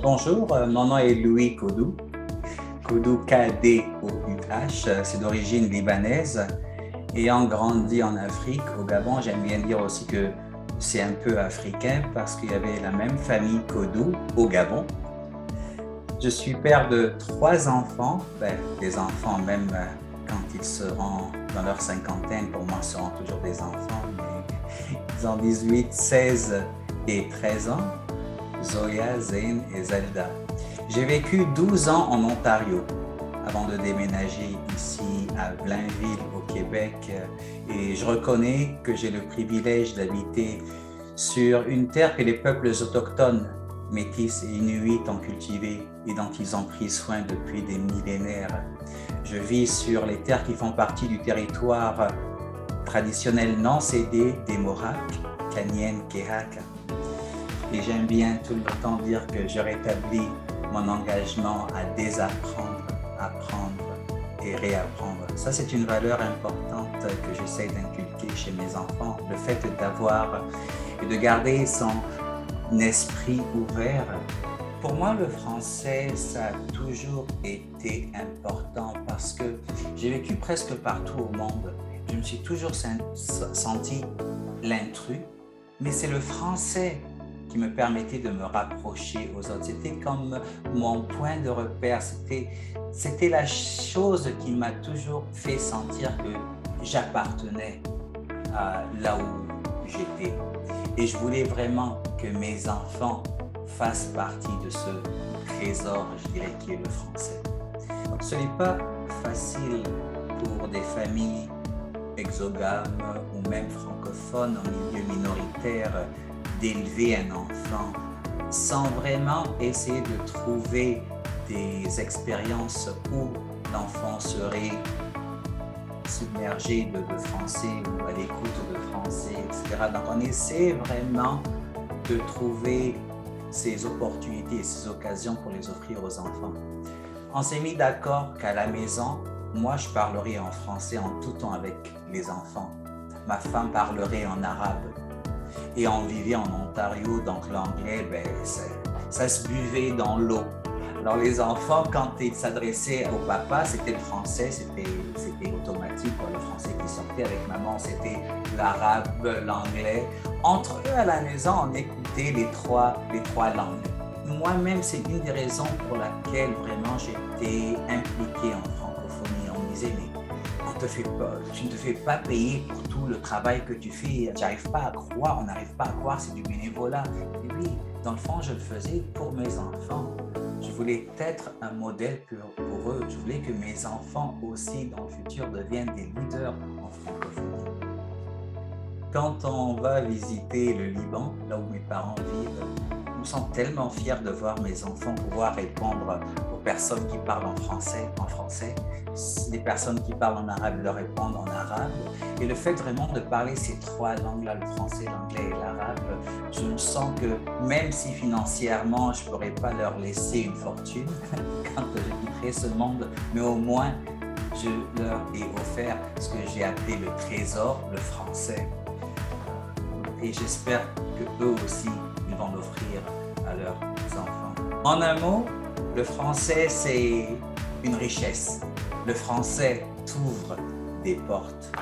Bonjour, mon nom est Louis Kodou, Kodou K-D-O-U-H, c'est d'origine libanaise. Ayant grandi en Afrique, au Gabon, j'aime bien dire aussi que c'est un peu africain parce qu'il y avait la même famille Kodou au Gabon. Je suis père de 3 enfants, des enfants même quand ils seront dans leur cinquantaine, pour moi, seront toujours des enfants, mais ils ont 18, 16 et 13 ans. Zoya, Zayn et Zelda. J'ai vécu 12 ans en Ontario avant de déménager ici à Blainville au Québec et je reconnais que j'ai le privilège d'habiter sur une terre que les peuples autochtones, métis et inuits ont cultivée et dont ils ont pris soin depuis des millénaires. Je vis sur les terres qui font partie du territoire traditionnel non cédé des Mohawks, Kanien'kehá:ka, Kehaka. Et j'aime bien tout le temps dire que je rétablis mon engagement à désapprendre, apprendre et réapprendre. Ça, c'est une valeur importante que j'essaie d'inculquer chez mes enfants. Le fait d'avoir et de garder son esprit ouvert. Pour moi, le français, ça a toujours été important parce que j'ai vécu presque partout au monde. Je me suis toujours senti l'intrus, mais c'est le français qui me permettait de me rapprocher aux autres. C'était comme mon point de repère, c'était la chose qui m'a toujours fait sentir que j'appartenais à là où j'étais. Et je voulais vraiment que mes enfants fassent partie de ce trésor, je dirais, qui est le français. Donc, ce n'est pas facile pour des familles exogames ou même francophones en milieu minoritaire d'élever un enfant sans vraiment essayer de trouver des expériences où l'enfant serait submergé de français ou à l'écoute de français, etc. Donc on essaie vraiment de trouver ces opportunités et ces occasions pour les offrir aux enfants. On s'est mis d'accord qu'à la maison, moi je parlerai en français en tout temps avec les enfants. Ma femme parlerait en arabe. Et on vivait en Ontario, donc l'anglais, ça se buvait dans l'eau. Alors les enfants, quand ils s'adressaient au papa, c'était le français, c'était automatique, le français qui sortait. Avec maman, c'était l'arabe, l'anglais. Entre eux, à la maison, on écoutait les trois langues. Moi-même, c'est une des raisons pour laquelle vraiment j'étais impliqué en francophonie. On me disait, mais tu ne te fais pas payer pour tout le travail que tu fais, j'arrive pas à croire, on n'arrive pas à croire, c'est du bénévolat. Et oui, dans le fond, je le faisais pour mes enfants. Je voulais être un modèle pour eux. Je voulais que mes enfants aussi, dans le futur, deviennent des leaders en francophonie. Quand on va visiter le Liban, là où mes parents vivent, je me sens tellement fier de voir mes enfants pouvoir répondre aux personnes qui parlent en français. Les personnes qui parlent en arabe leur répondent en arabe. Et le fait vraiment de parler ces 3 langues-là, le français, l'anglais et l'arabe, je me sens que même si financièrement je ne pourrais pas leur laisser une fortune quand je quitterai ce monde, mais au moins je leur ai offert ce que j'ai appelé le trésor, le français. Et j'espère que eux aussi, ils vont l'offrir à leurs enfants. En un mot, le français, c'est une richesse. Le français t'ouvre des portes.